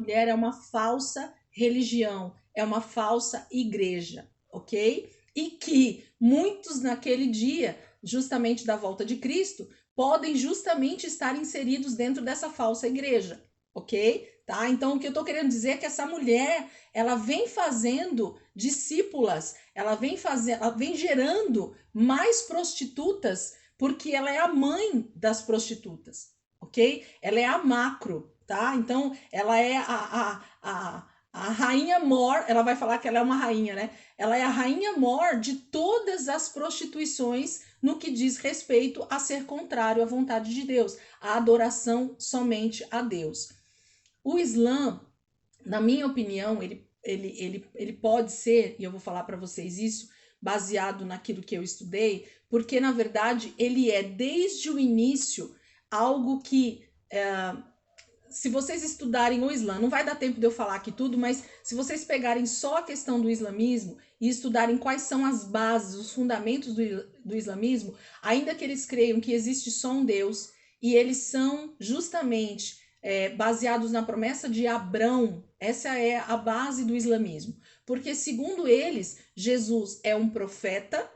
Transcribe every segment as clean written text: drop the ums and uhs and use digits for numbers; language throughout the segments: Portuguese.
mulher é uma falsa religião, é uma falsa igreja, ok? E que muitos naquele dia, justamente da volta de Cristo, podem justamente estar inseridos dentro dessa falsa igreja, ok? Tá? Então, o que eu estou querendo dizer é que essa mulher, ela vem fazendo discípulas, ela vem gerando mais prostitutas, porque ela é a mãe das prostitutas, ok? Ela é a macro, tá? Então, ela é a rainha mor, ela vai falar que ela é uma rainha, né? Ela é a rainha mor de todas as prostituições no que diz respeito a ser contrário à vontade de Deus, a adoração somente a Deus. O Islã, na minha opinião, ele pode ser, e eu vou falar para vocês isso, baseado naquilo que eu estudei, porque na verdade ele é desde o início algo que, se vocês estudarem o Islã, não vai dar tempo de eu falar aqui tudo, mas se vocês pegarem só a questão do islamismo e estudarem quais são as bases, os fundamentos do islamismo, ainda que eles creiam que existe só um Deus, e eles são justamente baseados na promessa de Abrão, essa é a base do islamismo. Porque, segundo eles, Jesus é um profeta,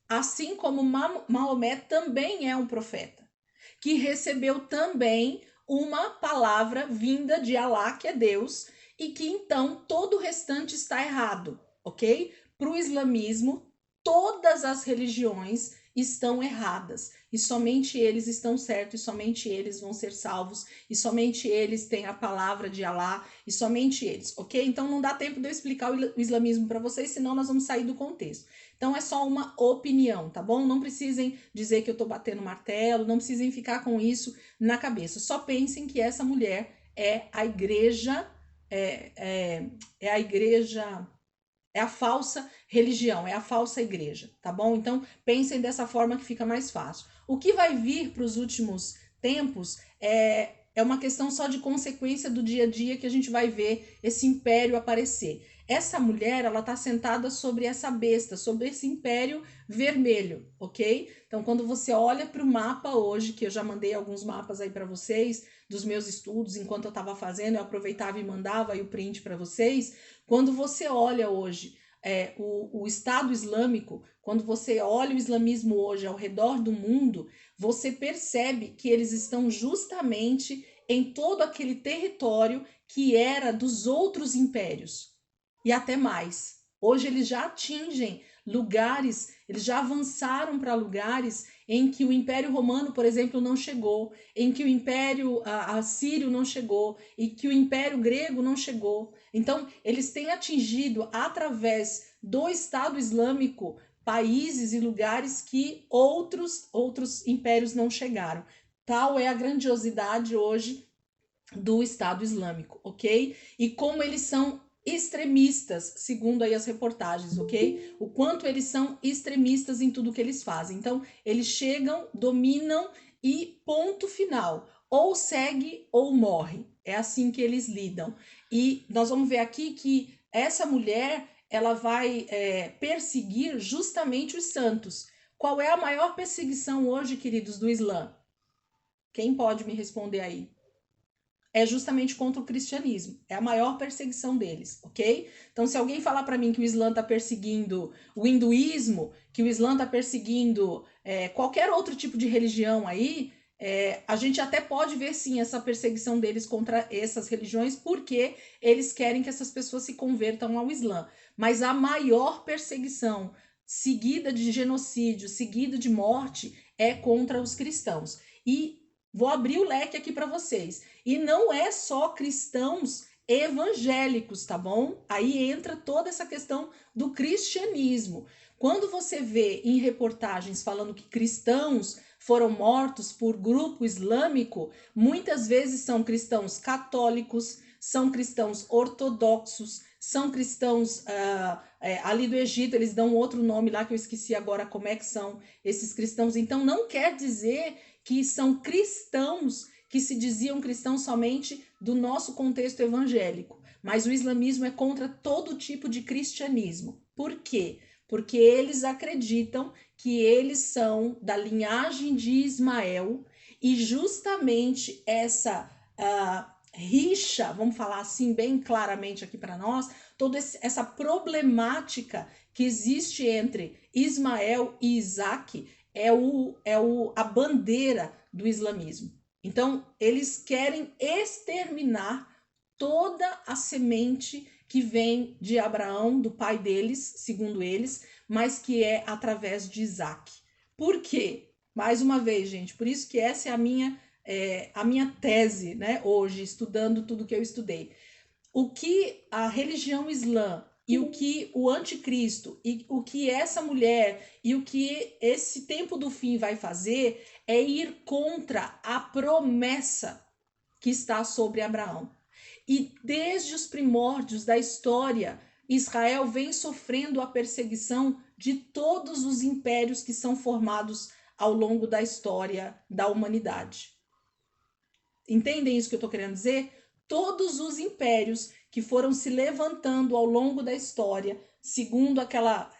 assim como Maomé também é um profeta, que recebeu também uma palavra vinda de Alá, que é Deus, e que então todo o restante está errado, ok? Para o islamismo, todas as religiões estão erradas e somente eles estão certos, e somente eles vão ser salvos, e somente eles têm a palavra de Alá, e somente eles, ok? Então não dá tempo de eu explicar o islamismo para vocês, senão nós vamos sair do contexto. Então é só uma opinião, tá bom? Não precisem dizer que eu tô batendo martelo, não precisem ficar com isso na cabeça. Só pensem que essa mulher é a igreja, é a igreja, é a falsa religião, é a falsa igreja, tá bom? Então pensem dessa forma que fica mais fácil. O que vai vir para os últimos tempos é uma questão só de consequência do dia a dia que a gente vai ver esse império aparecer. Essa mulher, ela tá sentada sobre essa besta, sobre esse império vermelho, ok? Então, quando você olha para o mapa hoje, que eu já mandei alguns mapas aí para vocês, dos meus estudos, enquanto eu estava fazendo, eu aproveitava e mandava aí o print para vocês. Quando você olha hoje o Estado Islâmico, quando você olha o islamismo hoje ao redor do mundo, você percebe que eles estão justamente em todo aquele território que era dos outros impérios. E até mais. Hoje eles já atingem lugares, eles já avançaram para lugares em que o Império Romano, por exemplo, não chegou, em que o Império Assírio não chegou, e que o Império Grego não chegou. Então, eles têm atingido, através do Estado Islâmico, países e lugares que outros impérios não chegaram. Tal é a grandiosidade hoje do Estado Islâmico, ok? E como eles são extremistas, segundo aí as reportagens, ok? O quanto eles são extremistas em tudo que eles fazem. Então, eles chegam, dominam e ponto final. Ou segue ou morre. É assim que eles lidam. E nós vamos ver aqui que essa mulher, ela vai perseguir justamente os santos. Qual é a maior perseguição hoje, queridos, do Islã? Quem pode me responder aí? É justamente contra o cristianismo. É a maior perseguição deles, ok? Então, se alguém falar para mim que o Islã está perseguindo o hinduísmo, que o Islã está perseguindo qualquer outro tipo de religião aí, a gente até pode ver, sim, essa perseguição deles contra essas religiões, porque eles querem que essas pessoas se convertam ao Islã. Mas a maior perseguição, seguida de genocídio, seguida de morte, é contra os cristãos. E vou abrir o leque aqui para vocês. E não é só cristãos evangélicos, tá bom? Aí entra toda essa questão do cristianismo. Quando você vê em reportagens falando que cristãos foram mortos por grupo islâmico, muitas vezes são cristãos católicos, são cristãos ortodoxos, são cristãos ali do Egito, eles dão outro nome lá que eu esqueci agora como é que são esses cristãos. Então não quer dizer que são cristãos que se diziam cristãos somente do nosso contexto evangélico. Mas o islamismo é contra todo tipo de cristianismo. Por quê? Porque eles acreditam que eles são da linhagem de Ismael e justamente rixa, vamos falar assim bem claramente aqui para nós, toda essa problemática que existe entre Ismael e Isaac a bandeira do islamismo. Então, eles querem exterminar toda a semente que vem de Abraão, do pai deles, segundo eles, mas que é através de Isaac. Por quê? Mais uma vez, gente, por isso que essa é a minha tese, né, hoje, estudando tudo que eu estudei. O que a religião islã e o que o anticristo e o que essa mulher e o que esse tempo do fim vai fazer é ir contra a promessa que está sobre Abraão. E desde os primórdios da história, Israel vem sofrendo a perseguição de todos os impérios que são formados ao longo da história da humanidade. Entendem isso que eu estou querendo dizer? Todos os impérios que foram se levantando ao longo da história, segundo aquela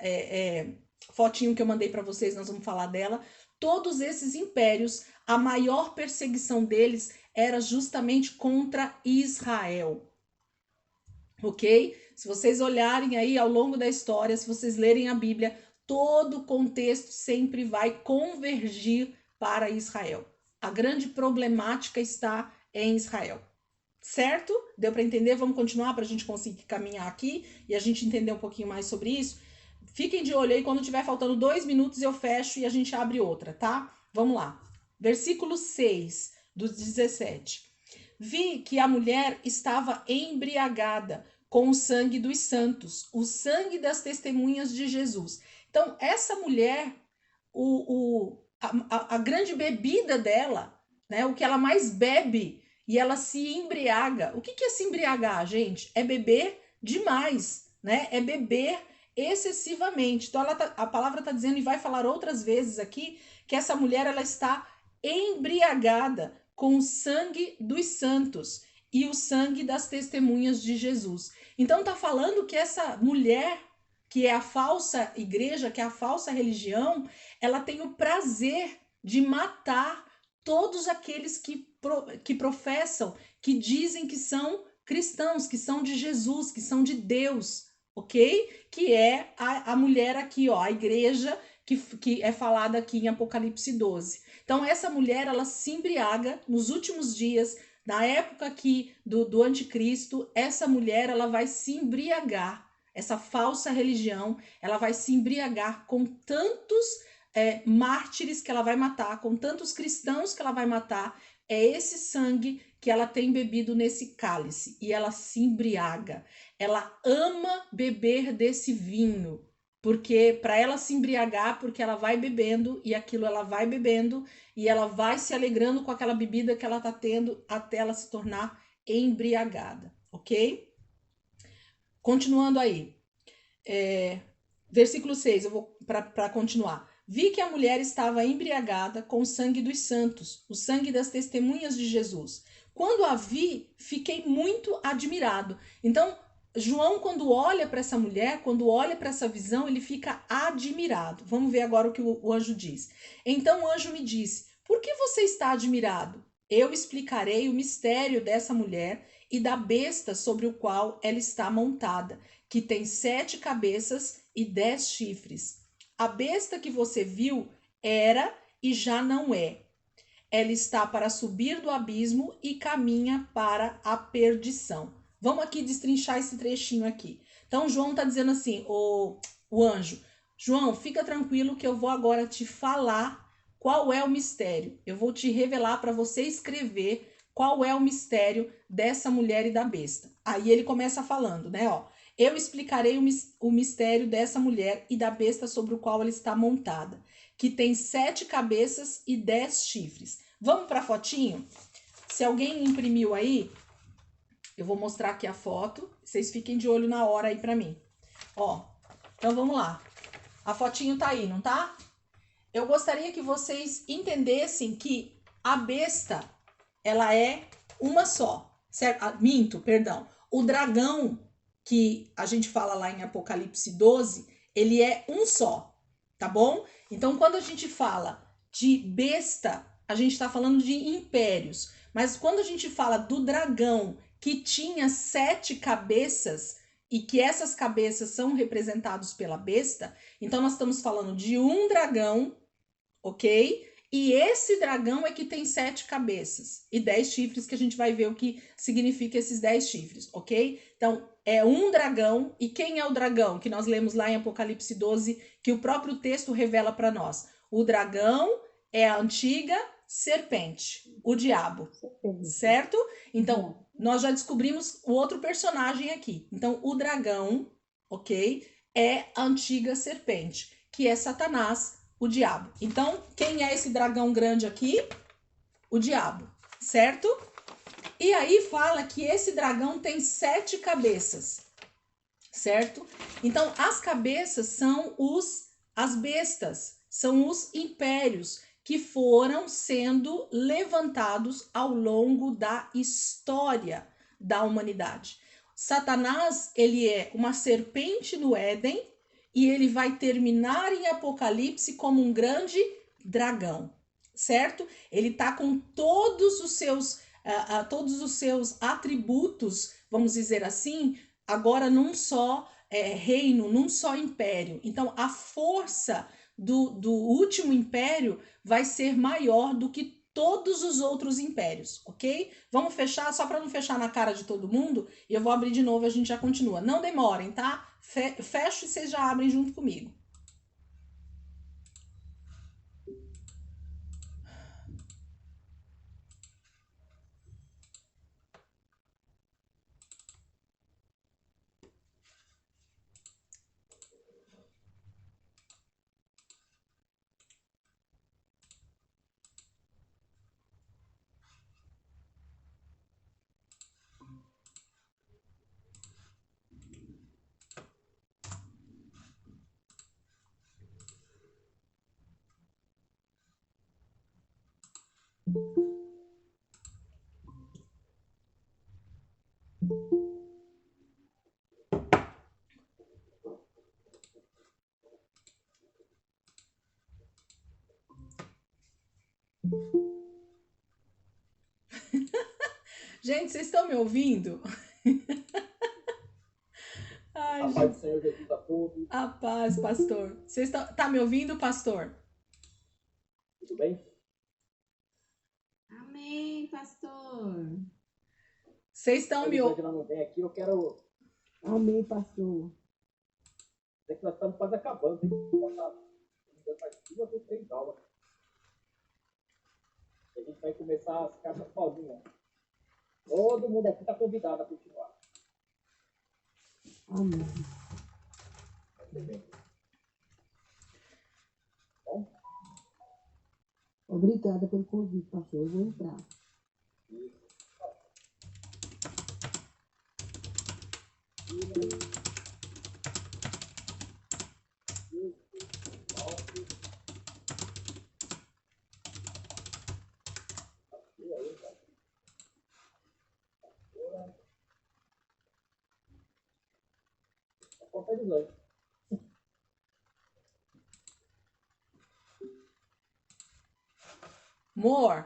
fotinho que eu mandei para vocês, nós vamos falar dela, todos esses impérios, a maior perseguição deles era justamente contra Israel. Ok? Se vocês olharem aí ao longo da história, se vocês lerem a Bíblia, todo o contexto sempre vai convergir para Israel. A grande problemática está em Israel. Certo? Deu para entender? Vamos continuar para a gente conseguir caminhar aqui e a gente entender um pouquinho mais sobre isso. Fiquem de olho aí, quando tiver faltando 2 minutos eu fecho e a gente abre outra, tá? Vamos lá. Versículo 6 do 17. Vi que a mulher estava embriagada com o sangue dos santos, o sangue das testemunhas de Jesus. Então, essa mulher, a grande bebida dela, né, o que ela mais bebe, e ela se embriaga. O que é se embriagar, gente? É beber demais, né? É beber excessivamente. Então, a palavra está dizendo, e vai falar outras vezes aqui, que essa mulher ela está embriagada com o sangue dos santos e o sangue das testemunhas de Jesus. Então, está falando que essa mulher, que é a falsa igreja, que é a falsa religião, ela tem o prazer de matar todos aqueles que professam, que dizem que são cristãos, que são de Jesus, que são de Deus, ok? Que é a mulher aqui, ó, a igreja que é falada aqui em Apocalipse 12. Então, essa mulher, ela se embriaga nos últimos dias, na época aqui do anticristo, essa mulher, ela vai se embriagar, essa falsa religião, ela vai se embriagar com tantos mártires que ela vai matar, com tantos cristãos que ela vai matar, é esse sangue que ela tem bebido nesse cálice, e ela se embriaga, ela ama beber desse vinho, porque para ela se embriagar, porque ela vai bebendo, e aquilo ela vai bebendo, e ela vai se alegrando com aquela bebida que ela está tendo, até ela se tornar embriagada, ok? Continuando aí, versículo 6, eu vou para continuar. Vi que a mulher estava embriagada com o sangue dos santos, o sangue das testemunhas de Jesus. Quando a vi, fiquei muito admirado. Então, João, quando olha para essa mulher, quando olha para essa visão, ele fica admirado. Vamos ver agora o que o anjo diz. Então o anjo me disse: por que você está admirado? Eu explicarei o mistério dessa mulher e da besta sobre o qual ela está montada, que tem 7 cabeças e 10 chifres. A besta que você viu era e já não é. Ela está para subir do abismo e caminha para a perdição. Vamos aqui destrinchar esse trechinho aqui. Então, João está dizendo assim, o anjo, João, fica tranquilo que eu vou agora te falar qual é o mistério. Eu vou te revelar para você escrever qual é o mistério dessa mulher e da besta. Aí ele começa falando, né, ó. Eu explicarei o mistério dessa mulher e da besta sobre o qual ela está montada, que tem 7 cabeças e 10 chifres. Vamos para a fotinho? Se alguém imprimiu aí, eu vou mostrar aqui a foto. Vocês fiquem de olho na hora aí para mim. Ó, então vamos lá. A fotinho tá aí, não tá? Eu gostaria que vocês entendessem que a besta, ela é uma só, certo? Minto, perdão. O dragão que a gente fala lá em Apocalipse 12, ele é um só, tá bom? Então, quando a gente fala de besta, a gente está falando de impérios. Mas quando a gente fala do dragão que tinha 7 cabeças e que essas cabeças são representados pela besta, então nós estamos falando de um dragão, ok? E esse dragão é que tem 7 cabeças e 10 chifres, que a gente vai ver o que significa esses 10 chifres, ok? Então, é um dragão. E quem é o dragão? Que nós lemos lá em Apocalipse 12, que o próprio texto revela para nós. O dragão é a antiga serpente, o diabo, certo? Então, nós já descobrimos o outro personagem aqui. Então, o dragão, ok? É a antiga serpente, que é Satanás, o diabo. Então, quem é esse dragão grande aqui? O diabo, certo? E aí fala que esse dragão tem 7 cabeças, certo? Então, as cabeças são as bestas, são os impérios que foram sendo levantados ao longo da história da humanidade. Satanás, ele é uma serpente no Éden e ele vai terminar em Apocalipse como um grande dragão, certo? Ele tá com todos os seus atributos, vamos dizer assim, agora num só reino, num só império. Então, a força do último império vai ser maior do que todos os outros impérios, ok? Vamos fechar, só para não fechar na cara de todo mundo, e eu vou abrir de novo e a gente já continua. Não demorem, tá? Fecho e vocês já abrem junto comigo. Gente, vocês estão me ouvindo? Ai, A paz do Senhor Jesus a todos. A paz, pastor. Vocês tá me ouvindo, pastor? Tudo bem? Amém, pastor. Vocês estão me ouvindo? Se não vem aqui, eu quero... Amém, pastor. É que nós estamos quase acabando, hein? Faz 2 ou 3 aulas. A gente vai começar as cartas Paulinhas. Todo mundo aqui está convidado a continuar. Amém. Bom? Obrigada pelo convite, pastor. Eu vou entrar. Conta de noite. Amor,